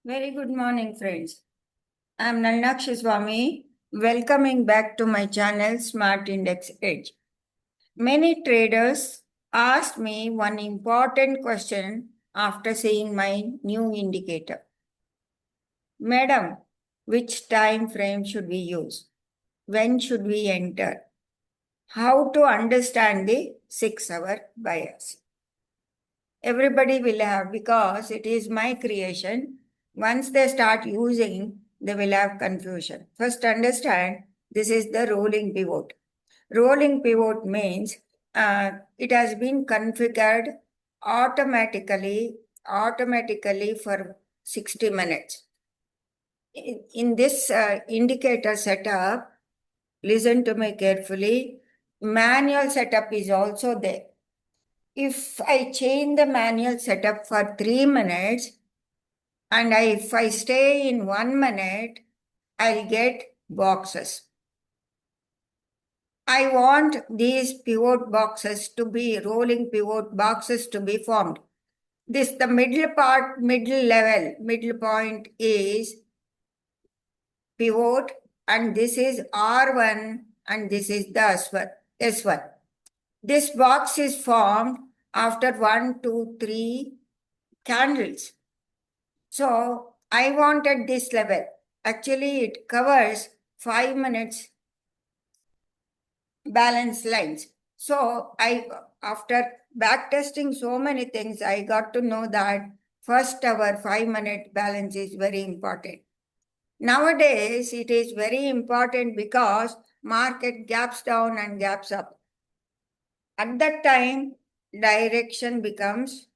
Very good morning, friends. I'm Nalnakshi Swami, welcoming back to my channel Smart Index Edge. Many traders asked me one important question after seeing my new indicator. Madam, which time frame should we use? When should we enter? How to understand the 6-hour bias? Everybody will have, because it is my creation. Once they start using, they will have confusion. First, understand this is the rolling pivot. Rolling pivot means it has been configured automatically for 60 minutes. In this indicator setup, listen to me carefully. Manual setup is also there. If I change the manual setup for 3 minutes and if I stay in 1 minute, I'll get boxes. I want these pivot boxes to be rolling pivot boxes to be formed. The middle point is pivot, and this is R1 and this is the S1. This box is formed after 1, 2, 3 candles. So I wanted this level. Actually, it covers 5 minutes balance lines. So after backtesting so many things, I got to know that first our 5-minute balance is very important. Nowadays, it is very important because market gaps down and gaps up. At that time, direction becomes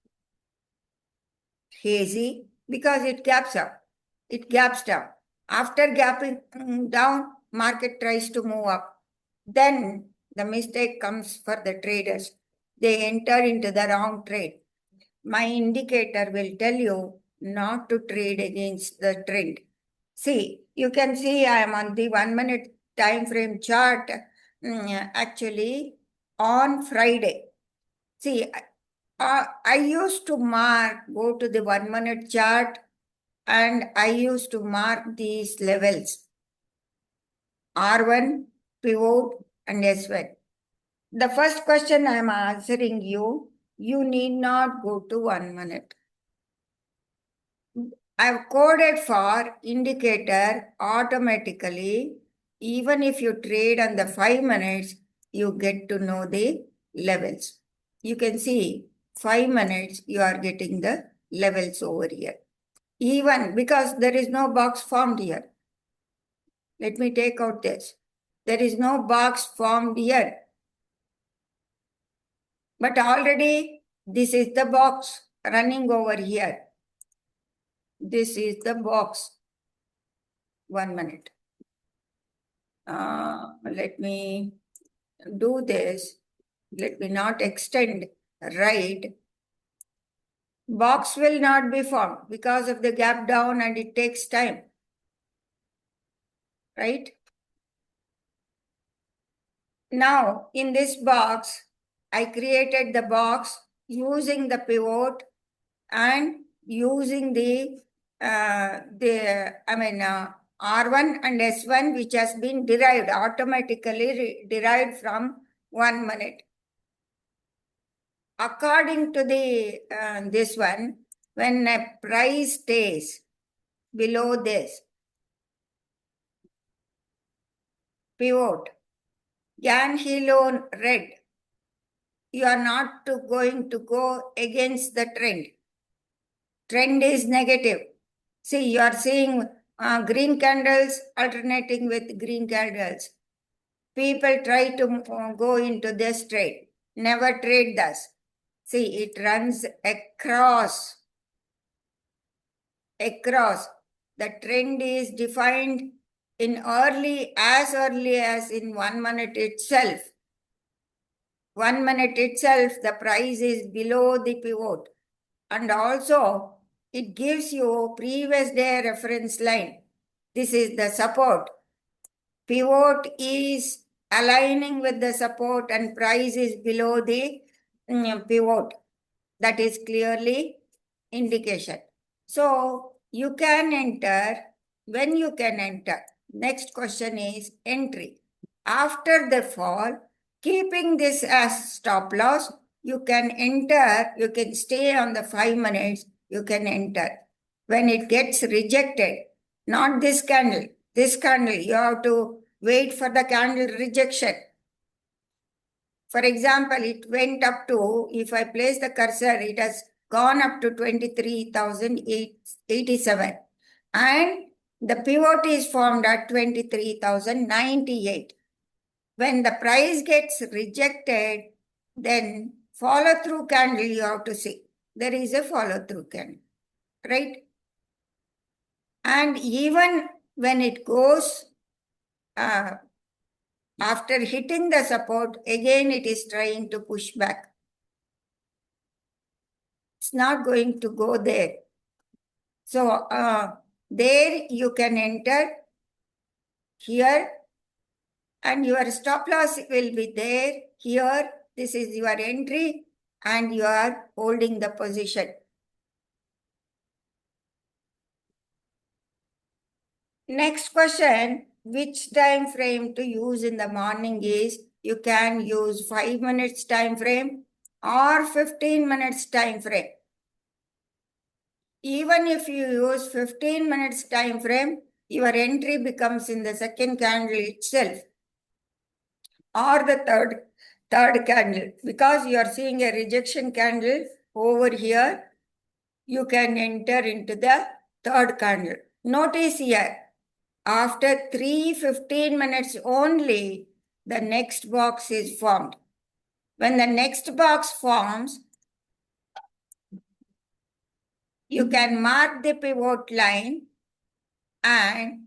hazy because it gaps up. It gaps down. After gapping down, market tries to move up. Then the mistake comes for the traders. They enter into the wrong trade. My indicator will tell you not to trade against the trend. See, you can see I am on the 1-minute time frame chart actually on Friday. See, I used to go to the 1-minute chart and I used to mark these levels R1, pivot, and S1. The first question I am answering you, you need not go to 1 minute. I've coded for indicator automatically. Even if you trade on the 5 minutes, you get to know the levels. You can see 5 minutes, you are getting the levels over here. Even because there is no box formed here. Let me take out this. There is no box formed here. But already this is the box running over here. This is the box. 1 minute. Let me do this. Let me not extend right. Box will not be formed because of the gap down and it takes time. Right? Now, in this box, I created the box using the pivot and using the R1 and S1, which has been automatically derived from 1 minute. According to this one, when a price stays below this pivot, Gann-Hilloun red, you are not going to go against the trend. Trend is negative. See, you are seeing green candles alternating with green candles. People try to go into this trade. Never trade thus. See, it runs across. The trend is defined as early as in 1 minute itself. 1 minute itself, the price is below the pivot. And also, it gives you previous day reference line. This is the support. Pivot is aligning with the support and price is below the pivot. That is clearly indication. So, you can enter when you can enter. Next question is entry. After the fall, keeping this as stop loss, you can enter, you can stay on the 5 minutes, you can enter. When it gets rejected, not this candle, you have to wait for the candle rejection. For example, it went up to, if I place the cursor, it has gone up to 23,087. And the pivot is formed at 23,098. When the price gets rejected, then follow through candle you have to see. There is a follow through candle, right? And even when it goes, after hitting the support, again it is trying to push back. It's not going to go there. So there you can enter here, and your stop loss will be there. Here, this is your entry, and you are holding the position. Next question, which time frame to use in the morning is, you can use 5 minutes time frame or 15 minutes time frame. Even if you use 15 minutes time frame, your entry becomes in the second candle itself or the third candle. Because you are seeing a rejection candle over here, you can enter into the third candle. Notice here, after 15 minutes only, the next box is formed. When the next box forms, you can mark the pivot line, and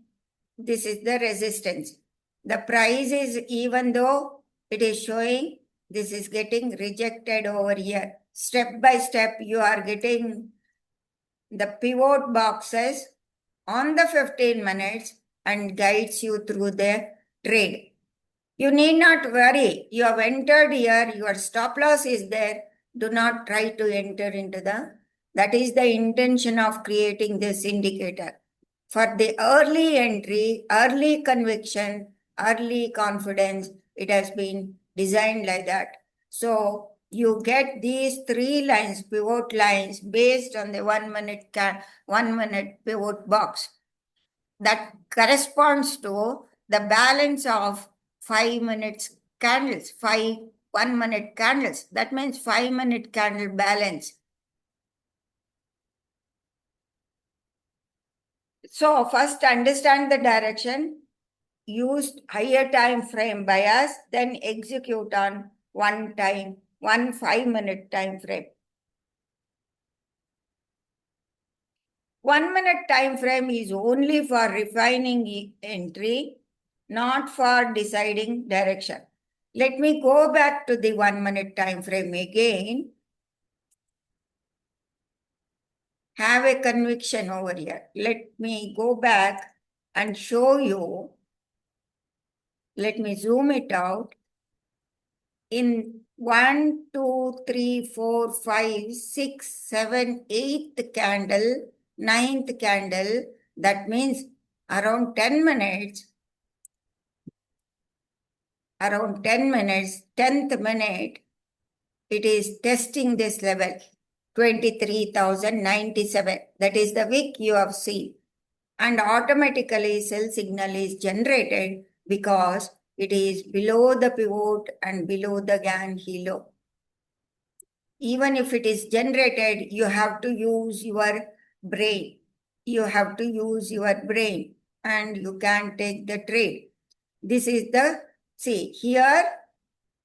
this is the resistance. The price is, even though it is showing, this is getting rejected over here. Step by step, you are getting the pivot boxes on the 15 minutes and guides you through the trade. You need not worry. You have entered here, your stop loss is there. Do not try to enter into that is the intention of creating this indicator. For the early entry, early conviction, early confidence, it has been designed like that. So you get these 3 lines, pivot lines, based on the 1 minute 1 minute pivot box. That corresponds to the balance of 5 minutes candles, 1 minute candles. That means 5 minute candle balance. So first understand the direction, use higher time frame bias, then execute on 1 5 minute time frame. 1 minute time frame is only for refining entry, not for deciding direction. Let me go back to the 1 minute time frame again. Have a conviction over here. Let me go back and show you. Let me zoom it out. In 1, 2, 3, 4, 5, 6, 7, 8th candle, 9th candle, that means around 10 minutes, 10th minute, it is testing this level, 23,097. That is the wick you have seen. And automatically sell signal is generated because it is below the pivot and below the Gann Hilo. Even if it is generated, you have to use your brain. You have to use your brain and you can take the trade. This is the, see here,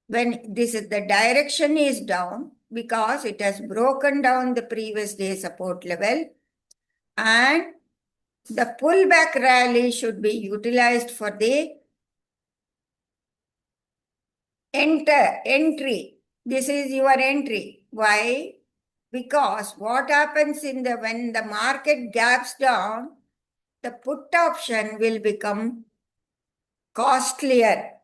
when this is the direction is down because it has broken down the previous day support level, and the pullback rally should be utilized for the entry. This is your entry. Why? Because what happens when the market gaps down, the put option will become costlier.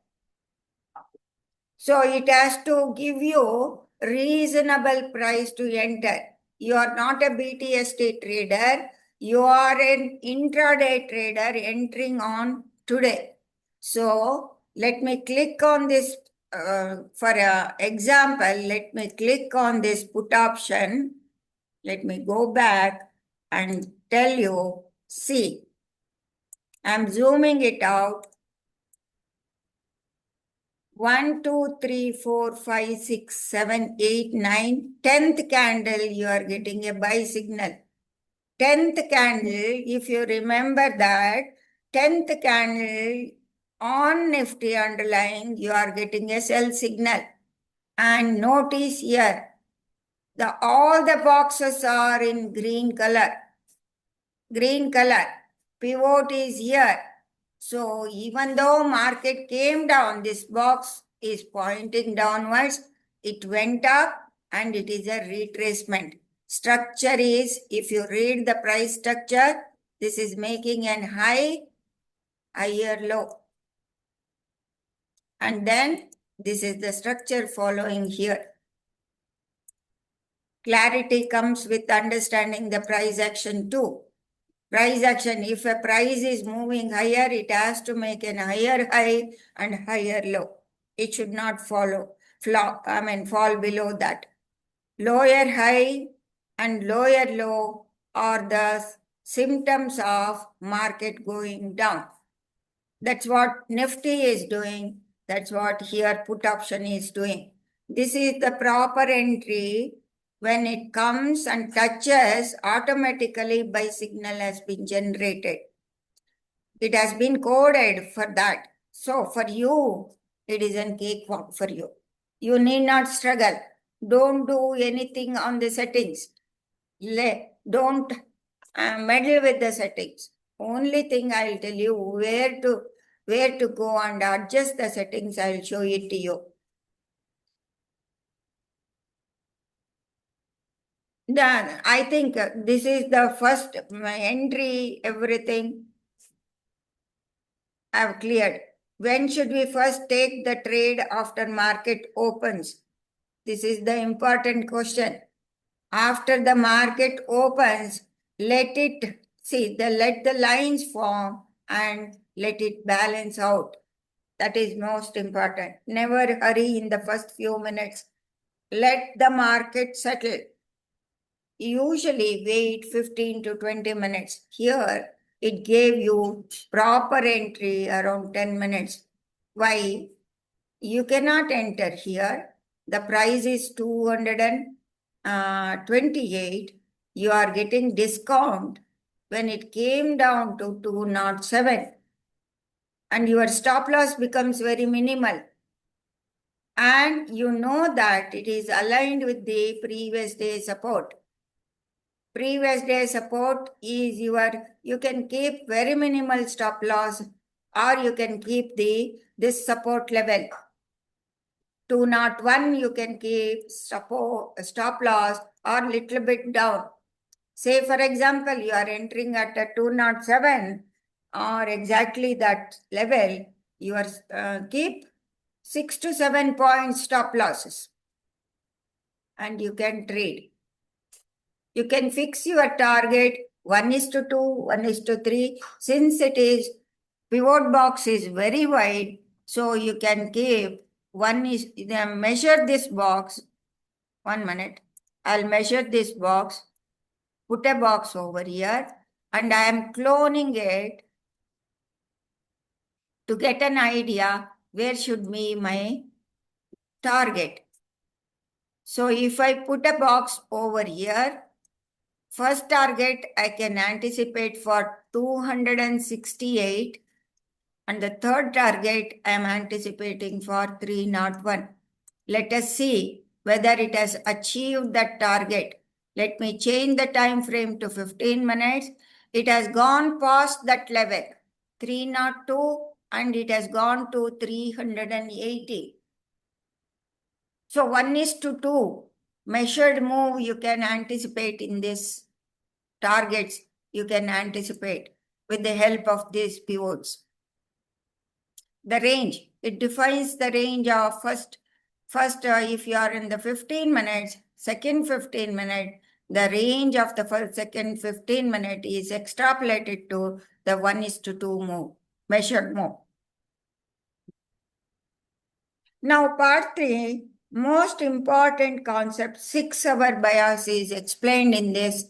So it has to give you reasonable price to enter. You are not a BTST trader. You are an intraday trader entering on today. So let me click on this, for example, let me click on this put option. Let me go back and tell you, see, I'm zooming it out. 1, 2, 3, 4, 5, 6, 7, 8, 9, 10th candle, you are getting a buy signal. 10th candle, if you remember that, 10th candle on Nifty underlying, you are getting a sell signal. And notice here, all the boxes are in green color. Green color. Pivot is here. So even though market came down, this box is pointing downwards. It went up and it is a retracement. Structure is, if you read the price structure, this is making an high, higher low. And then this is the structure following here. Clarity comes with understanding the price action too. Price action, if a price is moving higher, it has to make an higher high and higher low. It should not fall below that. Lower high and lower low are the symptoms of market going down. That's what Nifty is doing. That's what here put option is doing. This is the proper entry. When it comes and touches, automatically buy signal has been generated. It has been coded for that. So for you, it is a cakewalk for you. You need not struggle. Don't do anything on the settings. Don't meddle with the settings. Only thing I'll tell you where to go and adjust the settings. I'll show it to you. Then I think this is the first entry, everything I've cleared. When should we first take the trade after market opens? This is the important question. After the market opens, let the lines form and let it balance out. That is most important. Never hurry in the first few minutes. Let the market settle. Usually wait 15 to 20 minutes. Here, it gave you proper entry around 10 minutes. Why? You cannot enter here. The price is 228. You are getting discount when it came down to 207. And your stop loss becomes very minimal. And you know that it is aligned with the previous day support. Previous day support is you can keep very minimal stop loss, or you can keep this support level. 201, you can keep stop loss or little bit down. Say for example, you are entering at a 207 or exactly that level, you are keep 6 to 7 points stop losses and you can trade. You can fix your target 1:2, 1:3. Since it is pivot box is very wide, so you can keep measure this box. 1 minute. I'll measure this box, put a box over here, and I am cloning it to get an idea where should be my target. So if I put a box over here, first target I can anticipate for 268, and the third target I am anticipating for 301. Let us see whether it has achieved that target. Let me change the time frame to 15 minutes. It has gone past that level, 302, and it has gone to 380. So 1:2 measured move you can anticipate in this targets. You can anticipate with the help of these pivots. The range, it defines the range of first if you are in the 15 minutes, second 15 minute, the range of the first, second, 15 minute is extrapolated to the 1:2 move, measured move. Now, part 3, most important concept, 6-hour bias is explained in this.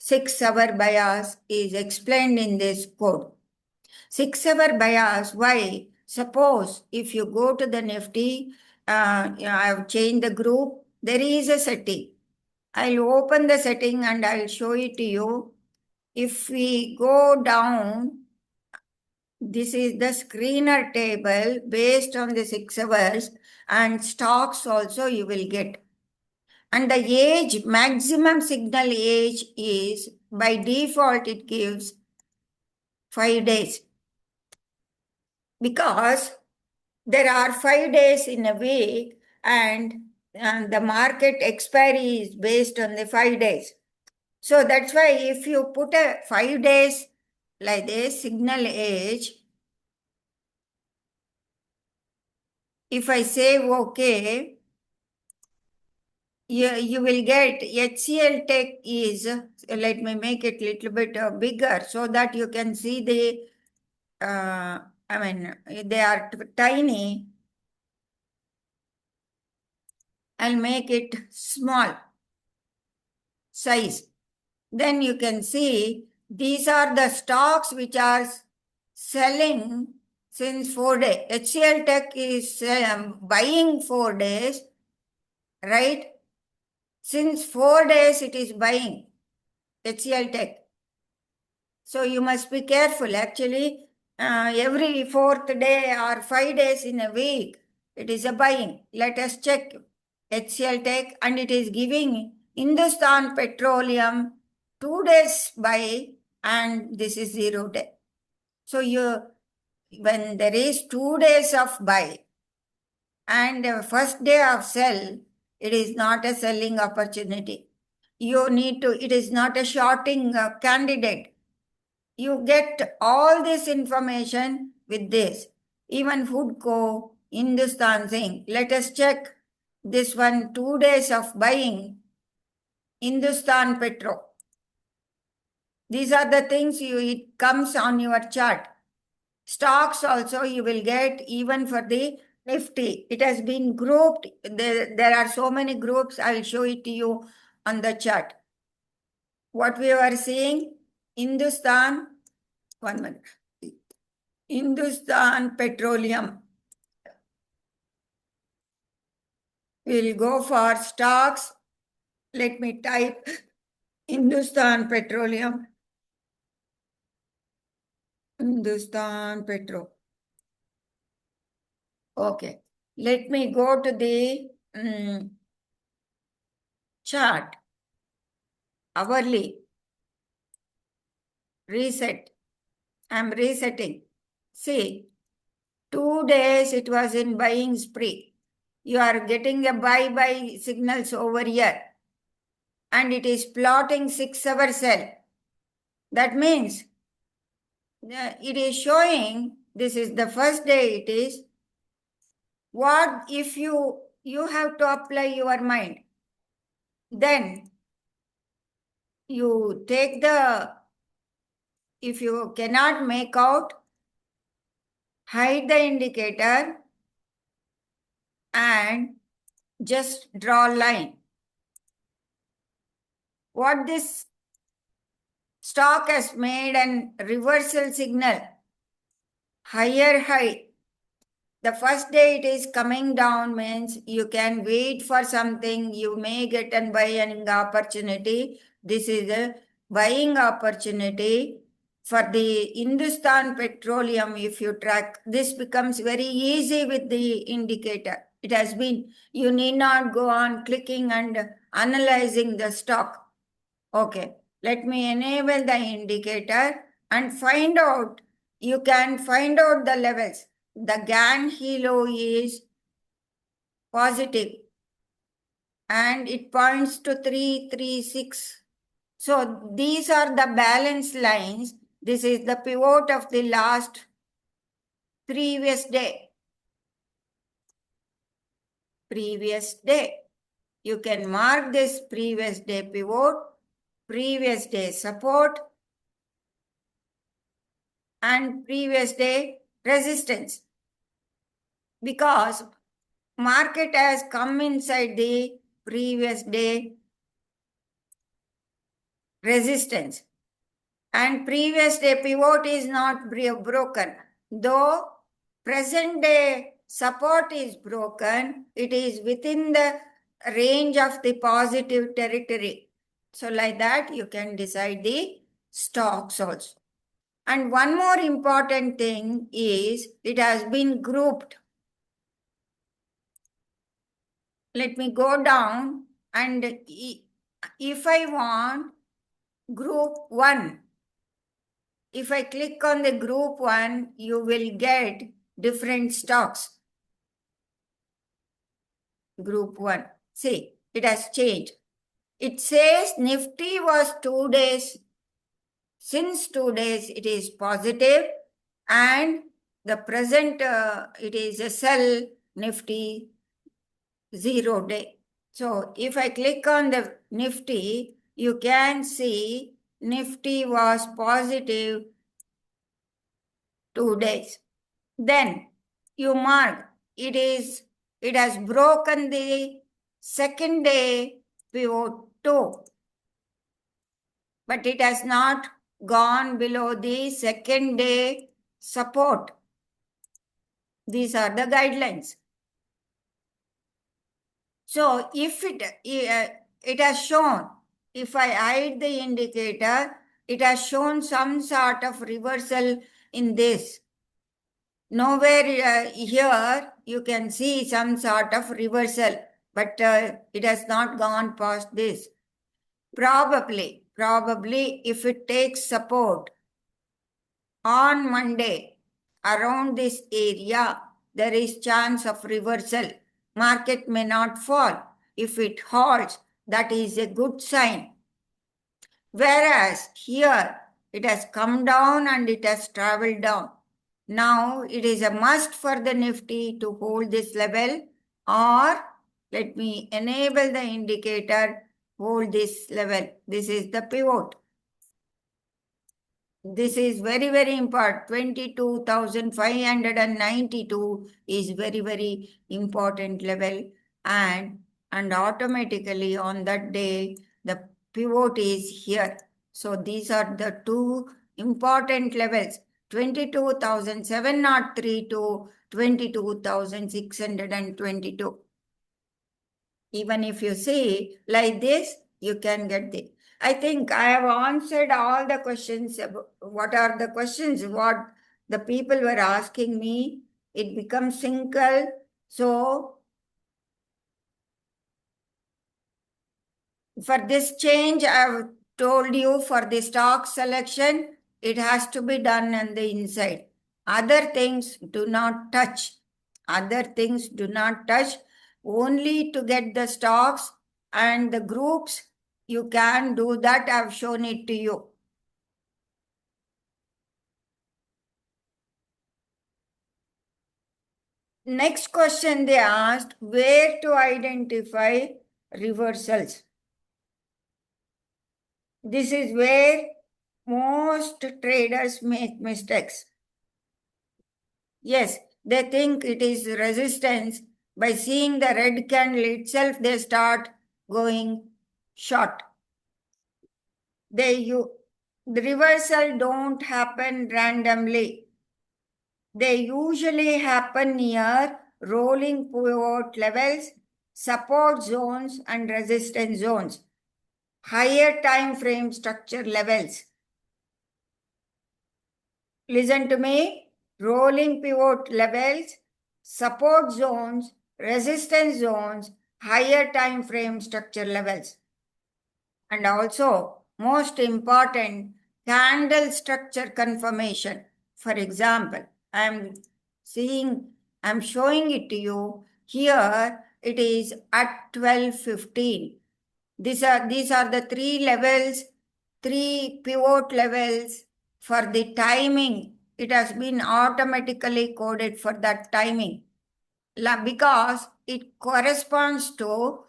6-hour bias is explained in this code. 6-hour bias, why? Suppose if you go to the Nifty, I have changed the group, there is a setting. I'll open the setting and I'll show it to you. If we go down, this is the screener table based on the 6 hours, and stocks also you will get. And the age, maximum signal age is, by default, it gives 5 days. Because there are 5 days in a week, and the market expiry is based on the 5 days. So that's why if you put a 5 days like this, signal age, if I say okay, you will get HCL Tech is, let me make it little bit bigger so that you can see the, they are tiny. I'll make it small size. Then you can see these are the stocks which are selling since 4 days. HCL Tech is buying 4 days, right? Since 4 days it is buying HCL Tech. So you must be careful. Actually, every 4th day or 5 days in a week, it is a buying. Let us check HCL Tech, and it is giving Hindustan Petroleum 2 days buy, and this is 0 day. So when there is 2 days of buy and first day of sell, it is not a selling opportunity. You need to, it is not a shorting candidate. You get all this information with this. Even Foodco, Hindustan Zinc. Let us check this one, 2 days of buying Hindustan Petro. These are the things it comes on your chart. Stocks also you will get, even for the Nifty. It has been grouped. There are so many groups. I will show it to you on the chart. What we were seeing, Hindustan, 1 minute. Hindustan Petroleum. We'll go for stocks. Let me type Hindustan Petroleum. Hindustan Petro. Okay. Let me go to the chart. Hourly. Reset. I'm resetting. See, 2 days it was in buying spree. You are getting the buy signals over here. And it is plotting 6-hour sell. That means it is showing, this is the first day it is. What if you have to apply your mind? Then you take if you cannot make out, hide the indicator and just draw a line. What this stock has made an reversal signal, higher high. The first day it is coming down means you can wait for something, you may get a buying opportunity. This is a buying opportunity for the Hindustan Petroleum. If you track, this becomes very easy with the indicator. It has been, you need not go on clicking and analyzing the stock. Okay, let me enable the indicator and find out, you can find out the levels. The GAN Hilo is positive and it points to 336. So these are the balance lines. This is the pivot of the last previous day. you can mark this previous day pivot, previous day support, and previous day resistance, because market has come inside the previous day resistance and previous day pivot is not broken. Though present day support is broken, it is within the range of the positive territory. So like that, you can decide the stocks also. And one more important thing is it has been grouped. Let me go down, and if I want group 1, if I click on the group 1, you will get different stocks. Group 1. See, it has changed. It says Nifty was 2 days. Since 2 days, it is positive, and the present it is a sell Nifty 0 day. So if I click on the Nifty, you can see Nifty was positive 2 days. Then you mark it has broken the second day pivot too, but it has not gone below the second day support. These are the guidelines. So if it has shown, if I hide the indicator, it has shown some sort of reversal in this. Nowhere here you can see some sort of reversal, but it has not gone past this. Probably if it takes support on Monday around this area, there is chance of reversal. Market may not fall. If it halts, that is a good sign. Whereas here, it has come down and it has traveled down. Now, it is a must for the Nifty to hold this level, or let me enable the indicator, hold this level. This is the pivot. This is very, very important. 22,592 is very, very important level, and automatically on that day, the pivot is here. So these are the two important levels, 22,703 to 22,622. Even if you see like this, you can get the. I think I have answered all the questions. What are the questions? What the people were asking me. It becomes single. So for this change, I've told you for the stock selection, it has to be done on the inside. Other things do not touch. Other things do not touch. Only to get the stocks and the groups, you can do that. I've shown it to you. Next question they asked, where to identify reversals? This is where most traders make mistakes. Yes, they think it is resistance. By seeing the red candle itself, they start going short. The reversal don't happen randomly. They usually happen near rolling pivot levels, support zones, and resistance zones, higher time frame structure levels. Listen to me. Rolling pivot levels, support zones, resistance zones, higher time frame structure levels. And also, most important, candle structure confirmation. For example, I'm showing it to you. Here it is at 12:15. These are the three levels, three pivot levels for the timing. It has been automatically coded for that timing because it corresponds to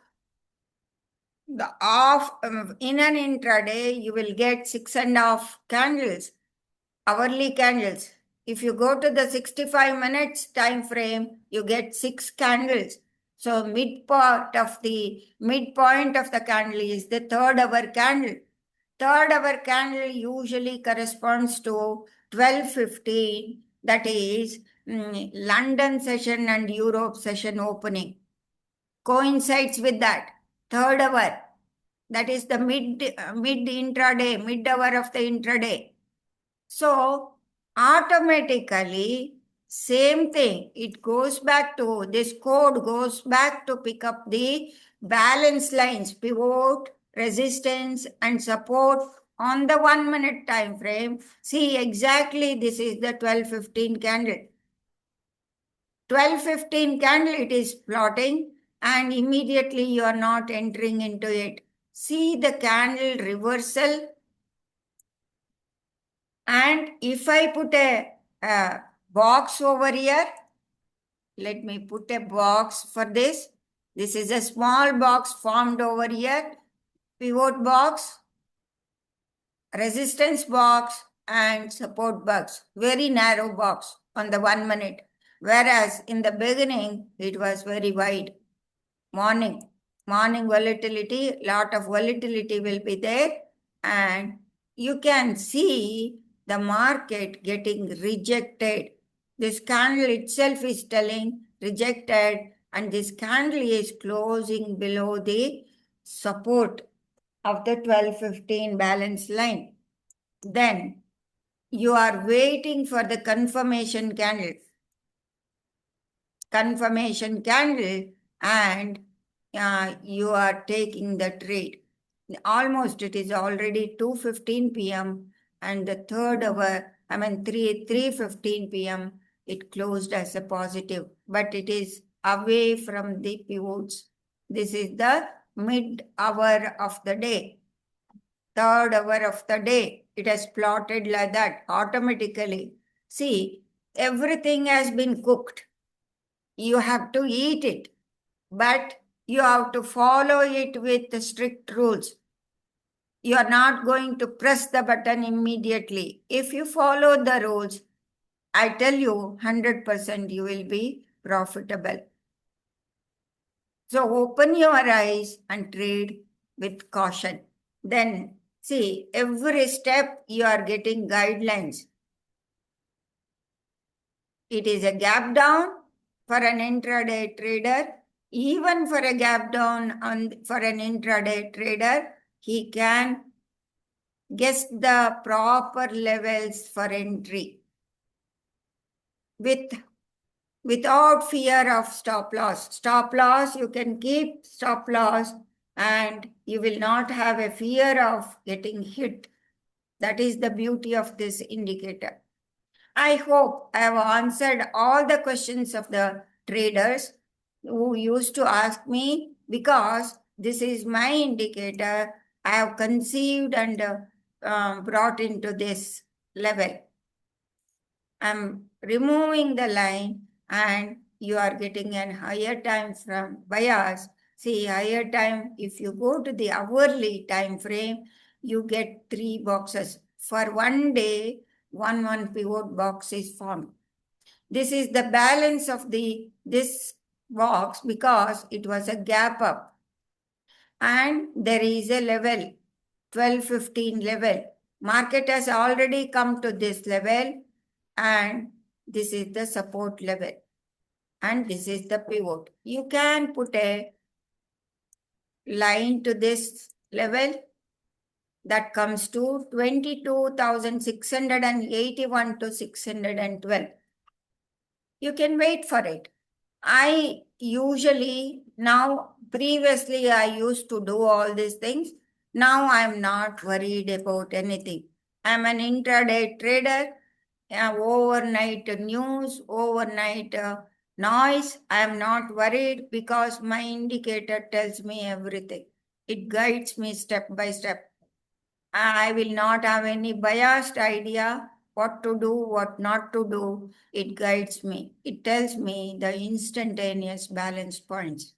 the off in an intraday, you will get 6.5 candles, hourly candles. If you go to the 65 minutes time frame, you get 6 candles. So midpoint of the candle is the third hour candle. Third hour candle usually corresponds to 12:15, that is London session and Europe session opening. Coincides with that. Third hour, that is the mid intraday, mid hour of the intraday. So automatically, same thing, it goes back to, this code goes back to pick up the balance lines, pivot, resistance and support on the 1 minute time frame. See, exactly this is the 12:15 candle. 12:15 candle it is plotting, and immediately you are not entering into it. See the candle reversal. And if I put a box over here, let me put a box for this. This is a small box formed over here, pivot box, resistance box, and support box. Very narrow box on the 1 minute. Whereas in the beginning, it was very wide. Morning volatility, lot of volatility will be there, and you can see the market getting rejected. This candle itself is telling rejected, and this candle is closing below the support of the 12:15 balance line. Then you are waiting for the confirmation candle. And you are taking the trade. Almost it is already 2:15 p.m. and the third hour, 3:15 p.m. it closed as a positive, but it is away from the pivots. This is the mid hour of the day, third hour of the day. It has plotted like that automatically. See, everything has been cooked. You have to eat it, but you have to follow it with the strict rules. You are not going to press the button immediately. If you follow the rules, I tell you 100% you will be profitable. So open your eyes and trade with caution. Then see, every step you are getting guidelines. It is a gap down for an intraday trader. Even for a gap down for an intraday trader, he can guess the proper levels for entry without fear of stop loss. Stop loss, you can keep stop loss and you will not have a fear of getting hit. That is the beauty of this indicator. I hope I have answered all the questions of the traders who used to ask me, because this is my indicator. I have conceived and brought into this level. I'm removing the line and you are getting a higher time from bias. See, higher time, if you go to the hourly time frame, you get 3 boxes. For 1 day, one pivot box is formed. This is the balance of this box because it was a gap up. And there is a level, 12:15 level. Market has already come to this level, and this is the support level. And this is the pivot. You can put a line to this level that comes to 22,681 to 612. You can wait for it. I usually now, previously I used to do all these things. Now I'm not worried about anything. I'm an intraday trader. Overnight news, overnight noise, I'm not worried because my indicator tells me everything. It guides me step by step. I will not have any biased idea what to do, what not to do. It guides me. It tells me the instantaneous balance points.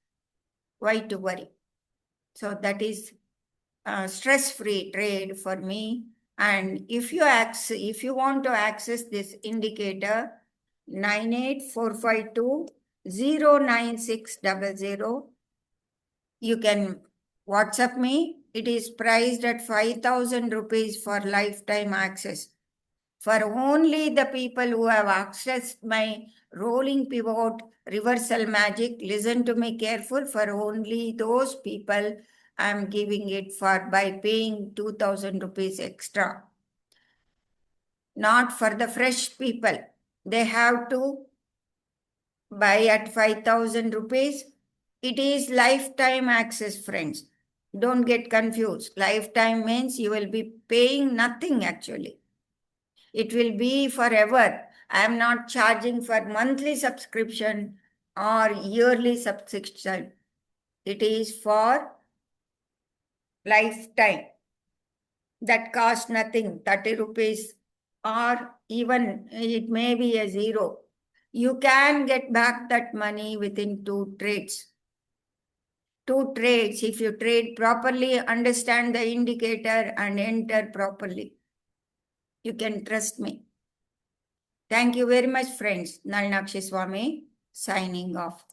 Why to worry? So that is stress-free trade for me. And if you want to access this indicator, 984520960, you can WhatsApp me. It is priced at 5,000 rupees for lifetime access. For only the people who have accessed my rolling pivot reversal magic, listen to me careful. For only those people, I am giving it for by paying 2,000 rupees extra. Not for the fresh people. They have to buy at 5,000 rupees. It is lifetime access, friends. Don't get confused. Lifetime means you will be paying nothing actually. It will be forever. I am not charging for monthly subscription or yearly subscription. It is for lifetime. That costs nothing, 30 rupees, or even it may be a zero. You can get back that money within 2 trades. 2 trades, if you trade properly, understand the indicator and enter properly. You can trust me. Thank you very much, friends. Nalnakshi Swami signing off.